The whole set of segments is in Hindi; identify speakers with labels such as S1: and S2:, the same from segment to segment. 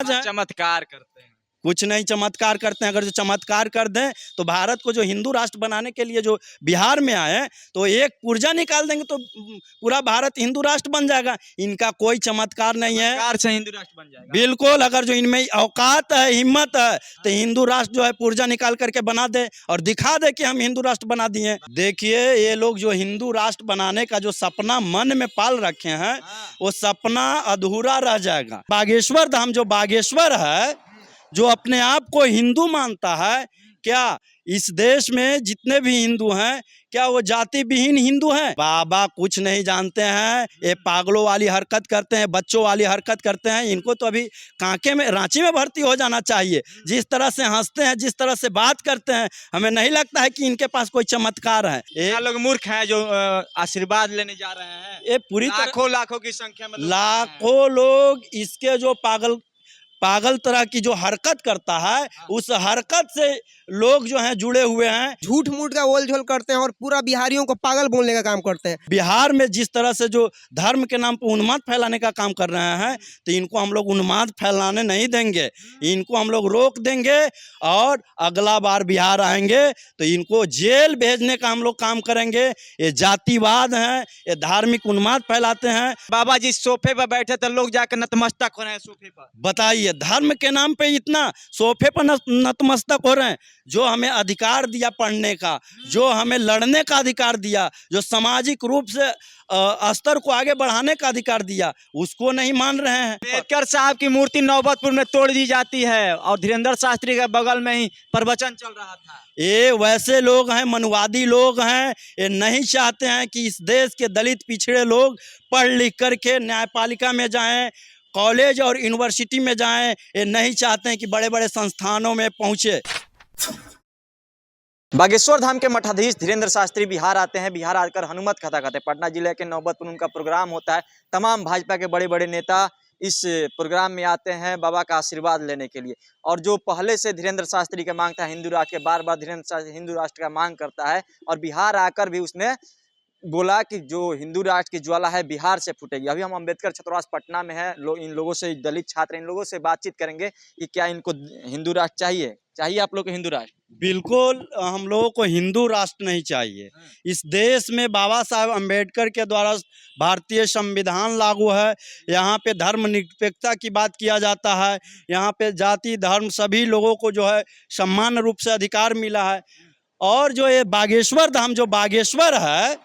S1: चमत्कार करते हैं।
S2: कुछ नहीं चमत्कार करते हैं। अगर जो चमत्कार कर दें तो भारत को जो हिंदू राष्ट्र बनाने के लिए जो बिहार में आए तो एक पुर्जा निकाल देंगे तो पूरा भारत हिंदू राष्ट्र बन जाएगा। इनका कोई चमत्कार नहीं है।
S1: चमत्कार से हिंदू राष्ट्र बन जाएगा।
S2: बिल्कुल, अगर जो इनमें औकात है, हिम्मत है तो हिंदू राष्ट्र जो है पुर्जा निकाल करके बना दे और दिखा दे कि हम हिंदू राष्ट्र बना दिए। देखिए, ये लोग जो हिंदू राष्ट्र बनाने का जो सपना मन में पाल रखे हैं वो सपना अधूरा रह जाएगा। बागेश्वर धाम जो बागेश्वर है, जो अपने आप को हिंदू मानता है, क्या इस देश में जितने भी हिंदू हैं क्या वो जाति विहीन हिंदू हैं? बाबा कुछ नहीं जानते हैं। ये पागलों वाली हरकत करते हैं, बच्चों वाली हरकत करते हैं। इनको तो अभी कांके में, रांची में भर्ती हो जाना चाहिए। जिस तरह से हंसते हैं, जिस तरह से बात करते हैं, हमें नहीं लगता है कि इनके पास कोई चमत्कार है।
S1: ये लोग मूर्ख हैं जो आशीर्वाद लेने जा रहे हैं।
S2: ये पूरी
S1: लाखों लाखों की संख्या में
S2: लाखों लोग इसके जो पागल तरह की जो हरकत करता है, उस हरकत से लोग जो हैं जुड़े हुए हैं।
S3: झूठ मूठ का ओल झोल करते हैं और पूरा बिहारियों को पागल बोलने का काम करते हैं।
S2: बिहार में जिस तरह से जो धर्म के नाम पर उन्माद फैलाने का काम कर रहे हैं तो इनको हम लोग उन्माद फैलाने नहीं देंगे। इनको हम लोग रोक देंगे और अगला बार बिहार आएंगे तो इनको जेल भेजने का हम लोग काम करेंगे। ये जातिवाद हैं, ये धार्मिक उन्माद फैलाते हैं।
S1: बाबा जी सोफे पर बैठे तो लोग जाकर नतमस्तक हो रहे हैं सोफे पर।
S2: बताइए, धर्म के नाम पे इतना सोफे पर नतमस्तक हो रहे हैं। जो हमें अधिकार दिया पढ़ने का, जो हमें लड़ने का अधिकार दिया, जो सामाजिक रूप से स्तर को आगे बढ़ाने का अधिकार दिया, उसको नहीं मान रहे हैं।
S1: अम्बेडकर साहब की मूर्ति नौबतपुर में तोड़ दी जाती है और धीरेन्द्र शास्त्री के बगल में ही प्रवचन चल रहा था।
S2: ये वैसे लोग हैं, मनुवादी लोग हैं। ये नहीं चाहते हैं कि इस देश के दलित पिछड़े लोग पढ़ लिख करके न्यायपालिका में जाएं, कॉलेज और यूनिवर्सिटी में जाएं। ये नहीं चाहते हैं कि बड़े बड़े संस्थानों में पहुंचे।
S1: बागेश्वर धाम के मठाधीश धीरेन्द्र शास्त्री बिहार आते हैं। बिहार आकर हनुमत कथा कहते हैं। पटना जिले के नौबतपुर उनका प्रोग्राम होता है। तमाम भाजपा के बड़े बड़े नेता इस प्रोग्राम में आते हैं बाबा का आशीर्वाद लेने के लिए। और जो पहले से धीरेन्द्र शास्त्री का मांग था हिंदू राष्ट्र के, बार बार धीरेन्द्र शास्त्री हिंदू राष्ट्र का मांग करता है और बिहार आकर भी उसने बोला कि जो हिंदू राष्ट्र की ज्वाला है बिहार से फूटेगी। अभी हम अम्बेडकर छात्रावास पटना में है। इन लोगों से, दलित छात्र, इन लोगों से बातचीत करेंगे कि क्या इनको हिंदू राष्ट्र चाहिए आप लोग को हिंदू राष्ट्र?
S2: बिल्कुल, हम लोगों को हिंदू राष्ट्र नहीं चाहिए। इस देश में बाबा साहब अम्बेडकर के द्वारा भारतीय संविधान लागू है। यहाँ पे धर्मनिरपेक्षता की बात किया जाता है। यहाँ पे जाति धर्म सभी लोगों को जो है समान रूप से अधिकार मिला है। और जो ये बागेश्वर धाम जो बागेश्वर है,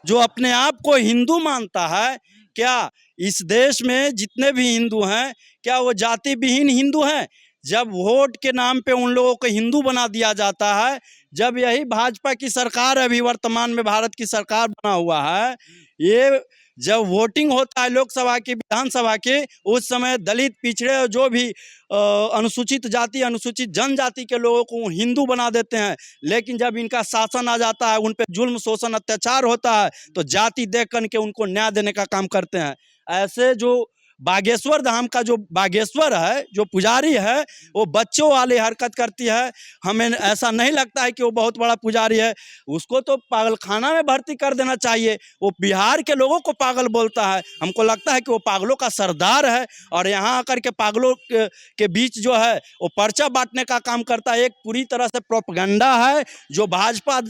S2: जो अपने आप को हिंदू मानता है, क्या इस देश में जितने भी हिंदू हैं क्या वो जाति विहीन हिंदू हैं? जब वोट के नाम पे उन लोगों को हिंदू बना दिया जाता है, जब यही भाजपा की सरकार अभी वर्तमान में भारत की सरकार बना हुआ है, ये जब वोटिंग होता है लोकसभा की, विधानसभा की, उस समय दलित पिछड़े और जो भी अनुसूचित जाति अनुसूचित जनजाति के लोगों को हिंदू बना देते हैं। लेकिन जब इनका शासन आ जाता है, उन पे जुल्म शोषण अत्याचार होता है तो जाति देख कर के उनको न्याय देने का काम करते हैं। ऐसे जो बागेश्वर धाम का जो बागेश्वर है, जो पुजारी है, वो बच्चों वाली हरकत करती है। हमें ऐसा नहीं लगता है कि वो बहुत बड़ा पुजारी है। उसको तो पागलखाना में भर्ती कर देना चाहिए। वो बिहार के लोगों को पागल बोलता है। हमको लगता है कि वो पागलों का सरदार है और यहाँ आकर के पागलों के बीच जो है वो पर्चा बांटने का काम करता है। एक पूरी तरह से प्रोपेगेंडा है जो भाजपा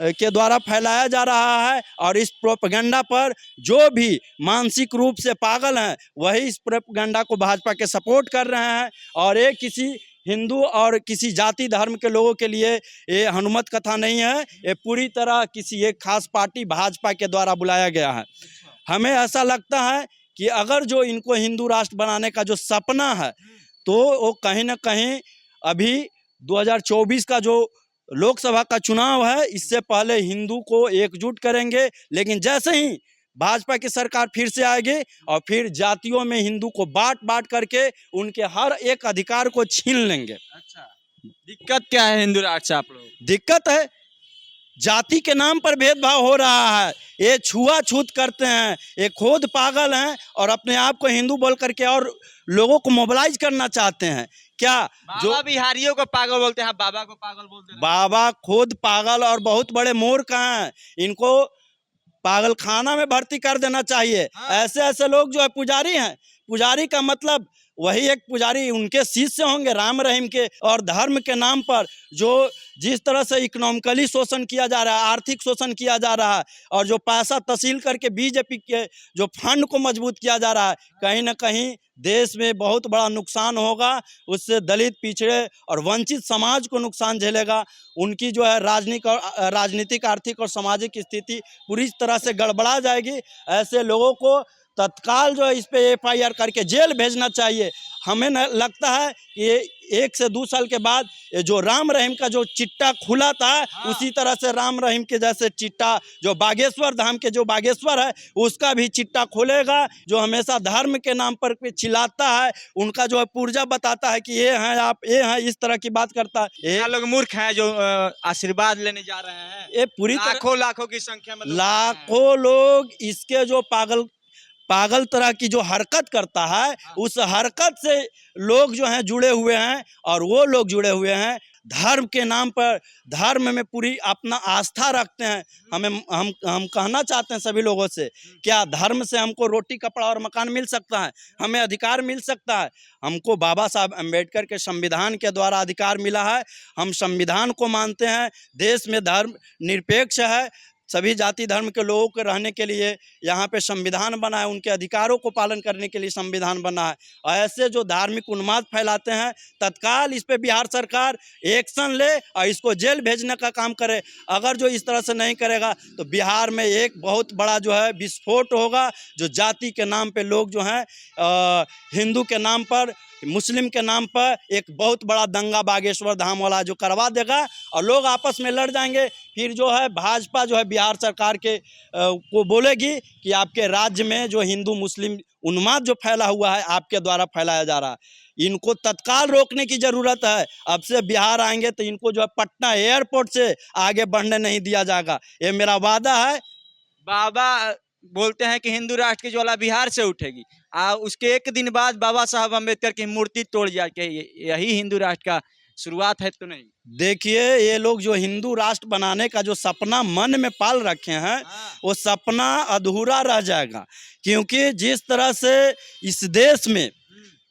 S2: के द्वारा फैलाया जा रहा है। और इस प्रोपेगेंडा पर जो भी मानसिक रूप से पागल हैं वही इस प्रोपेगेंडा को भाजपा के सपोर्ट कर रहे हैं। और ये किसी हिंदू और किसी जाति धर्म के लोगों के लिए ये हनुमत कथा नहीं है। ये पूरी तरह किसी एक खास पार्टी भाजपा के द्वारा बुलाया गया है। हमें ऐसा लगता है कि अगर जो इनको हिंदू राष्ट्र बनाने का जो सपना है तो वो कहीं ना कहीं अभी 2024 का जो लोकसभा का चुनाव है, इससे पहले हिंदू को एकजुट करेंगे। लेकिन जैसे ही भाजपा की सरकार फिर से आएगी और फिर जातियों में हिंदू को बांट करके उनके हर एक अधिकार को छीन लेंगे।
S1: अच्छा, दिक्कत क्या है हिंदू राष्ट्र से आप लोग?
S2: दिक्कत है जाति के नाम पर भेदभाव हो रहा है। ये छुआछूत करते हैं, ये खुद पागल हैं और अपने आप को हिंदू बोल करके और लोगों को मोबिलाइज करना चाहते हैं। क्या
S1: जो बिहारियों को पागल बोलते हैं, बाबा को पागल बोलते हैं?
S2: बाबा खुद पागल और बहुत बड़े मूर्ख हैं। इनको पागल खाना में भर्ती कर देना चाहिए। ऐसे ऐसे लोग जो है पुजारी हैं। पुजारी का मतलब वही एक पुजारी उनके शिष्य होंगे राम रहीम के। और धर्म के नाम पर जो जिस तरह से इकोनॉमिकली शोषण किया जा रहा है, आर्थिक शोषण किया जा रहा है, और जो पैसा तसील करके बीजेपी के जो फंड को मजबूत किया जा रहा है, कहीं ना कहीं देश में बहुत बड़ा नुकसान होगा। उससे दलित, पिछड़े और वंचित समाज को नुकसान झेलेगा। उनकी जो है राजनीतिक, आर्थिक और सामाजिक स्थिति पूरी तरह से गड़बड़ा जाएगी। ऐसे लोगों को तत्काल जो है इस पे FIR करके जेल भेजना चाहिए। हमें लगता है कि 1 से 2 साल के बाद ये जो राम रहीम का जो चिट्टा खुला था, उसी तरह से राम रहीम के जैसे चिट्टा जो बागेश्वर धाम के जो बागेश्वर है उसका भी चिट्टा खुलेगा। जो हमेशा धर्म के नाम पर चिल्लाता है, उनका जो है पुर्जा बताता है कि ये हैं आप, ये हैं, इस तरह की बात करता है।
S1: ये लोग मूर्ख हैं जो आशीर्वाद लेने जा रहे हैं।
S2: ये पूरी
S1: लाखों की संख्या में
S2: लाखों लोग इसके जो पागल तरह की जो हरकत करता है, उस हरकत से लोग जो हैं जुड़े हुए हैं। और वो लोग जुड़े हुए हैं धर्म के नाम पर, धर्म में पूरी अपना आस्था रखते हैं। हम कहना चाहते हैं सभी लोगों से, क्या धर्म से हमको रोटी, कपड़ा और मकान मिल सकता है? हमें अधिकार मिल सकता है? हमको बाबा साहब अम्बेडकर के संविधान के द्वारा अधिकार मिला है। हम संविधान को मानते हैं। देश में धर्म निरपेक्ष है, सभी जाति धर्म के लोगों के रहने के लिए यहाँ पे संविधान बना है, उनके अधिकारों को पालन करने के लिए संविधान बना है। और ऐसे जो धार्मिक उन्माद फैलाते हैं, तत्काल इस पे बिहार सरकार एक्शन ले और इसको जेल भेजने का काम करे। अगर जो इस तरह से नहीं करेगा तो बिहार में एक बहुत बड़ा जो है विस्फोट होगा। जो जाति के नाम पे लोग जो हैं, हिंदू के नाम पर, मुस्लिम के नाम पर एक बहुत बड़ा दंगा बागेश्वर धाम वाला जो करवा देगा और लोग आपस में लड़ जाएंगे। फिर जो है भाजपा जो है बिहार सरकार के को बोलेगी कि आपके राज्य में जो हिंदू मुस्लिम उन्माद जो फैला हुआ है, आपके द्वारा फैलाया जा रहा है। इनको तत्काल रोकने की ज़रूरत है। अब से बिहार आएंगे तो इनको जो है पटना एयरपोर्ट से आगे बढ़ने नहीं दिया जाएगा, ये मेरा वादा है।
S1: बाबा बोलते हैं कि हिंदू राष्ट्र की ज्वाला बिहार से उठेगी। उसके 1 दिन बाद बाबा साहब अम्बेडकर की मूर्ति तोड़ जाके यही हिंदू राष्ट्र का शुरुआत है तो नहीं?
S2: देखिए, ये लोग जो हिंदू राष्ट्र बनाने का जो सपना मन में पाल रखे हैं, वो सपना अधूरा रह जाएगा। क्योंकि जिस तरह से इस देश में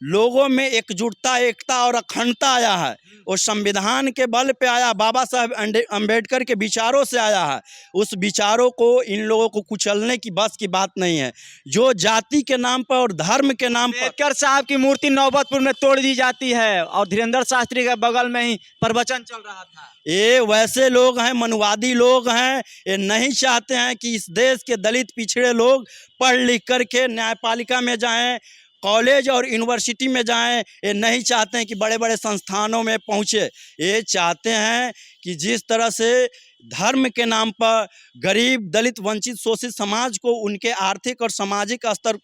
S2: लोगों में एकजुटता, एकता और अखंडता आया है, वो संविधान के बल पे आया, बाबा साहब अम्बेडकर के विचारों से आया है। उस विचारों को इन लोगों को कुचलने की बस की बात नहीं है। जो जाति के नाम पर और धर्म के नाम पर
S1: अम्बेडकर साहब की मूर्ति नौबतपुर में तोड़ दी जाती है और धीरेन्द्र शास्त्री के बगल में ही प्रवचन चल रहा था।
S2: ये वैसे लोग हैं, मनुवादी लोग हैं। ये नहीं चाहते हैं कि इस देश के दलित, पिछड़े लोग पढ़ लिख करके न्यायपालिका में जाएं, कॉलेज और यूनिवर्सिटी में जाएं। ये नहीं चाहते हैं कि बड़े बड़े संस्थानों में पहुँचे। ये चाहते हैं कि जिस तरह से धर्म के नाम पर गरीब, दलित, वंचित, शोषित समाज को उनके आर्थिक और सामाजिक स्तर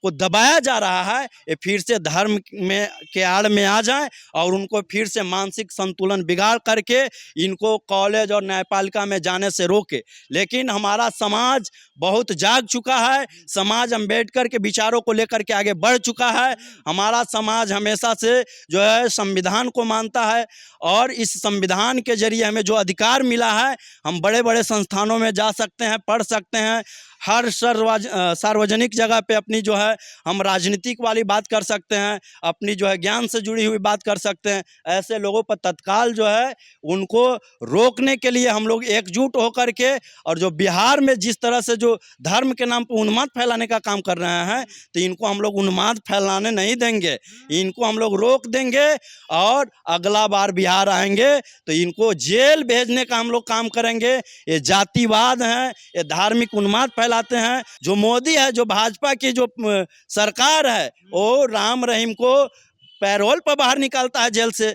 S2: को दबाया जा रहा है, ये फिर से धर्म में के आड़ में आ जाएं और उनको फिर से मानसिक संतुलन बिगाड़ करके इनको कॉलेज और न्यायपालिका में जाने से रोके। लेकिन हमारा समाज बहुत जाग चुका है। समाज अम्बेडकर के विचारों को लेकर के आगे बढ़ चुका है। हमारा समाज हमेशा से जो है संविधान को मानता है और इस संविधान के जरिए हमें जो अधिकार मिला है, हम बड़े बड़े संस्थानों में जा सकते हैं, पढ़ सकते हैं। हर सार्वजनिक जगह पे अपनी जो है हम राजनीतिक वाली बात कर सकते हैं, अपनी जो है ज्ञान से जुड़ी हुई बात कर सकते हैं। ऐसे लोगों पर तत्काल जो है उनको रोकने के लिए हम लोग एकजुट होकर के, और जो बिहार में जिस तरह से जो धर्म के नाम पर उन्माद फैलाने का काम कर रहे हैं, तो इनको हम लोग उन्माद फैलाने नहीं देंगे। इनको हम लोग रोक देंगे और अगला बार बिहार आएंगे तो इनको जेल भेजने का हम लोग काम करेंगे। ये जातिवाद हैं, ये धार्मिक उन्माद फैलाते हैं। जो मोदी है, जो भाजपा की जो सरकार है, वो राम रहीम को पैरोल पर बाहर निकालता है जेल से।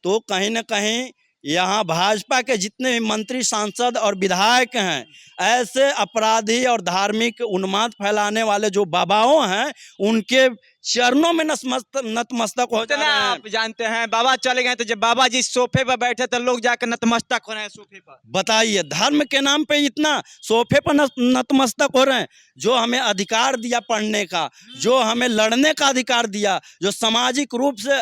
S2: तो कहीं ना कहीं यहाँ भाजपा के जितने भी मंत्री, सांसद और विधायक हैं, ऐसे अपराधी और धार्मिक उन्माद फैलाने वाले जो बाबाओं हैं, उनके चरणों में नतमस्तक हो जाना।
S1: आप जानते हैं बाबा चले गए तो जब बाबा जी सोफे पर बैठे तो लोग जाकर नतमस्तक हो रहे हैं सोफे पर।
S2: बताइए, धर्म के नाम पे इतना सोफे पर नतमस्तक हो रहे हैं। जो हमें अधिकार दिया पढ़ने का, जो हमें लड़ने का अधिकार दिया, जो सामाजिक रूप से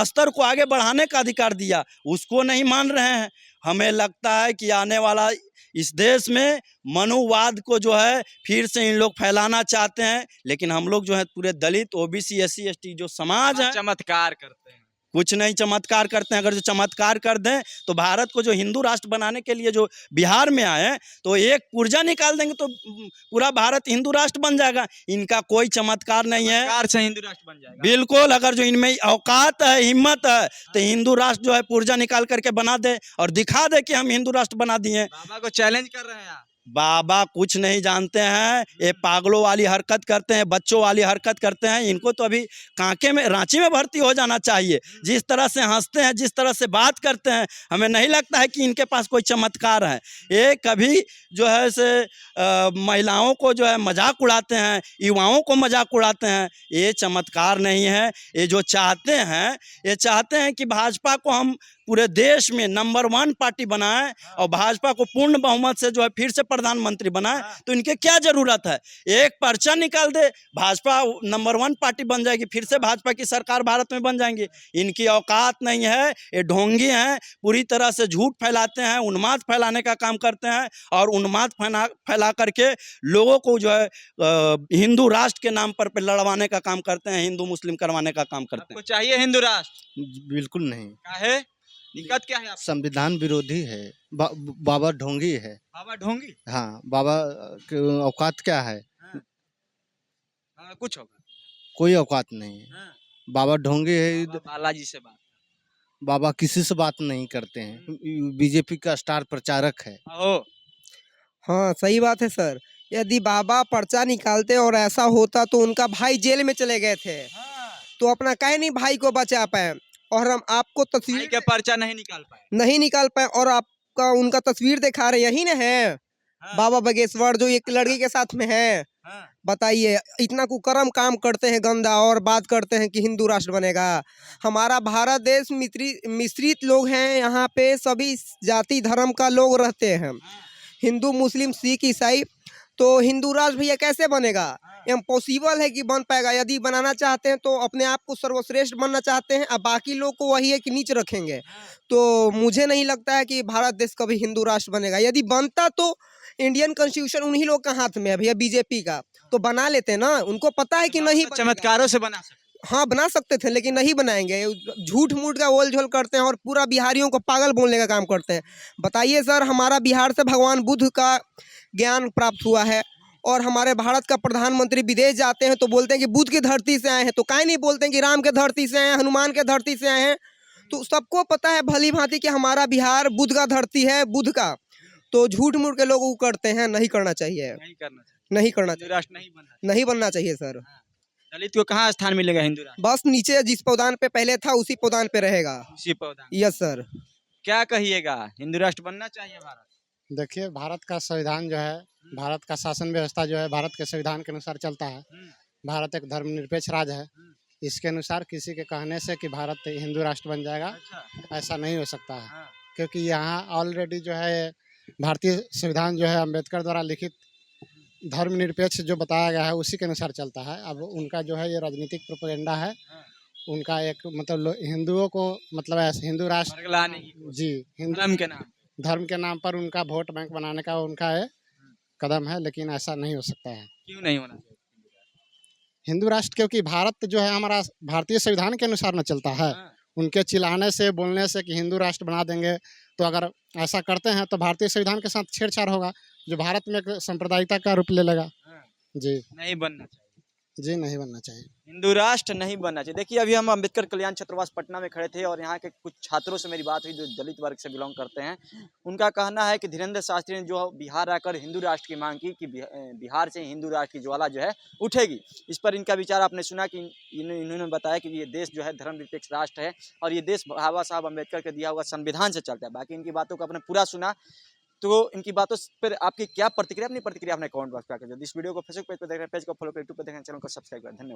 S2: स्तर को आगे बढ़ाने का अधिकार दिया, उसको नहीं मान रहे हैं। हमें लगता है कि आने वाला इस देश में मनुवाद को जो है फिर से इन लोग फैलाना चाहते हैं, लेकिन हम लोग जो है पूरे दलित ओबीसी SC ST जो समाज है
S1: चमत्कार करते हैं।
S2: कुछ नहीं चमत्कार करते हैं। अगर जो चमत्कार कर दें तो भारत को जो हिंदू राष्ट्र बनाने के लिए जो बिहार में आए हैं तो एक पुर्जा निकाल देंगे तो पूरा भारत हिंदू राष्ट्र बन जाएगा। इनका कोई चमत्कार नहीं है।
S1: चमत्कार से हिंदू राष्ट्र बन जाएगा।
S2: बिल्कुल, अगर जो इनमें औकात है, हिम्मत है तो हिंदू राष्ट्र जो है पुर्जा निकाल करके बना दे और दिखा दे कि हम हिंदू राष्ट्र बना दिए।
S1: बाबा को चैलेंज कर रहे हैं आप।
S2: बाबा कुछ नहीं जानते हैं, ये पागलों वाली हरकत करते हैं, बच्चों वाली हरकत करते हैं। इनको तो अभी कांके में रांची में भर्ती हो जाना चाहिए। जिस तरह से हंसते हैं, जिस तरह से बात करते हैं, हमें नहीं लगता है कि इनके पास कोई चमत्कार है। ये कभी जो है से महिलाओं को जो है मजाक उड़ाते हैं, युवाओं को मजाक उड़ाते हैं। ये चमत्कार नहीं है। ये जो चाहते हैं, ये चाहते हैं कि भाजपा को हम पूरे देश में नंबर 1 पार्टी बनाएं और भाजपा को पूर्ण बहुमत से जो है फिर से प्रधानमंत्री बनाएं। तो इनके क्या जरूरत है? एक पर्चा निकाल दे, भाजपा नंबर 1 पार्टी बन जाएगी, फिर से भाजपा की सरकार भारत में बन जाएंगी। इनकी औकात नहीं है। ये ढोंगी हैं, पूरी तरह से झूठ फैलाते हैं, उन्माद फैलाने का काम करते हैं और उन्माद फैला करके लोगों को जो है हिंदू राष्ट्र के नाम पर लड़वाने का काम करते हैं, हिंदू मुस्लिम करवाने का काम करते हैं।
S1: आपको चाहिए हिंदू राष्ट्र?
S4: बिल्कुल नहीं।
S1: काहे? दिक्कत क्या है आपको?
S4: संविधान विरोधी है। बाबा ढोंगी है।
S1: बाबा ढोंगी?
S4: हाँ, बाबा के औकात क्या है?
S1: कुछ होगा?
S4: कोई औकात नहीं है। बाबा ढोंगी है।
S1: बाबा बालाजी से बात।
S4: बाबा किसी से बात नहीं करते हैं। बीजेपी का स्टार प्रचारक है।
S3: हाँ सही बात है सर। यदि बाबा पर्चा निकालते और ऐसा होता तो उनका भाई जेल में चले गए थे, तो अपना काहे नहीं भाई को बचा पाए। और हम आपको तस्वीर
S1: के पर्चा नहीं निकाल पाए
S3: और आपका उनका तस्वीर दिखा रहे, यही ना है बाबा बागेश्वर जो एक लड़की के साथ में है। बताइए, इतना कुकर्म काम करते हैं गंदा और बात करते हैं कि हिंदू राष्ट्र बनेगा। हमारा भारत देश मिश्रित लोग हैं, यहाँ पे सभी जाति धर्म का लोग रहते हैं, हिंदू मुस्लिम सिख ईसाई। तो हिंदू राष्ट्र भैया कैसे बनेगा? इम्पॉसिबल है कि बन पाएगा। यदि बनाना चाहते हैं तो अपने आप को सर्वश्रेष्ठ बनना चाहते हैं, अब बाकी लोग को वही है कि नीच रखेंगे। तो मुझे नहीं लगता है कि भारत देश कभी हिंदू राष्ट्र बनेगा। यदि बनता तो इंडियन कॉन्स्टिट्यूशन उन्हीं लोग का हाथ में है भैया, बीजेपी का, तो बना लेते ना। उनको पता है कि नहीं
S1: चमत्कारों से बना सकते।
S3: हाँ बना सकते थे, लेकिन नहीं बनाएंगे। झूठ मूठ का ओल झोल करते हैं और पूरा बिहारियों को पागल बोलने का काम करते हैं। बताइए सर, हमारा बिहार से भगवान बुद्ध का ज्ञान प्राप्त हुआ है और हमारे भारत का प्रधानमंत्री विदेश जाते हैं तो बोलते हैं कि बुद्ध की धरती से आए हैं, तो काहे नहीं बोलते हैं कि राम के धरती से आए हैं, हनुमान के धरती से आए हैं। तो सबको पता है भली भांति कि हमारा बिहार बुद्ध का धरती है, बुद्ध का। तो झूठ मूठ के लोग वो करते हैं, नहीं करना चाहिए, नहीं करना चाहिए, नहीं बनना चाहिए सर।
S1: दलित को कहाँ स्थान मिलेगा हिंदू राष्ट्र?
S3: बस नीचे जिस पौधान पे पहले था उसी पौधान पे रहेगा।
S1: उसी पौधान।
S3: Yes sir.
S1: क्या कहिएगा, हिंदू राष्ट्र बनना चाहिए भारत?
S5: देखिए, भारत का संविधान जो है, भारत का शासन व्यवस्था जो है भारत के संविधान के अनुसार चलता है। भारत एक धर्मनिरपेक्ष राज्य है। इसके अनुसार किसी के कहने से कि भारत हिंदू राष्ट्र बन जाएगा, ऐसा नहीं हो सकता है। क्योंकि यहाँ ऑलरेडी जो है भारतीय संविधान जो है अम्बेडकर द्वारा लिखित धर्मनिरपेक्ष जो बताया गया है उसी के अनुसार चलता है। अब उनका जो है ये राजनीतिक प्रोपेगेंडा है। उनका एक मतलब हिंदुओं को मतलब ऐसे हिंदू राष्ट्र जी हिंदू धर्म के नाम पर उनका वोट बैंक बनाने का उनका एक कदम है, लेकिन ऐसा नहीं हो सकता है।
S1: क्यों नहीं होना चाहिए
S5: हिंदू राष्ट्र? क्योंकि भारत जो है हमारा भारतीय संविधान के अनुसार न चलता है। उनके चिल्लाने से बोलने से कि हिंदू राष्ट्र बना देंगे, तो अगर ऐसा करते हैं तो भारतीय संविधान के साथ छेड़छाड़ होगा, जो भारत में एक सांप्रदायिकता का रूप ले लेगा। जी
S1: नहीं बनना चाहिए।
S5: जी नहीं बनना चाहिए,
S1: हिंदू राष्ट्र नहीं बनना चाहिए। देखिए, अभी हम अम्बेडकर कल्याण छात्रावास पटना में खड़े थे और यहाँ के कुछ छात्रों से मेरी बात हुई जो दलित वर्ग से बिलोंग करते हैं। उनका कहना है कि धीरेन्द्र शास्त्री ने जो बिहार आकर हिंदू राष्ट्र की मांग की कि बिहार से हिंदू राष्ट्र की ज्वाला जो है उठेगी। इस पर इनका विचार आपने सुना कि इन्होंने बताया कि ये देश जो है धर्मनिरपेक्ष राष्ट्र है और ये देश बाबा साहब अम्बेडकर के दिया हुआ संविधान से चलता है। बाकी इनकी बातों को आपने पूरा सुना, तो इनकी बातों पर आपकी क्या प्रतिक्रिया? अपनी प्रतिक्रिया अपने कमेंट बॉक्स में आकर। इस वीडियो को फेसबुक पेज पर देख रहे हैं, पेज को फॉलो करें, यूट्यूब पर देख रहे हैं, चैनल को सब्सक्राइब करें। धन्यवाद।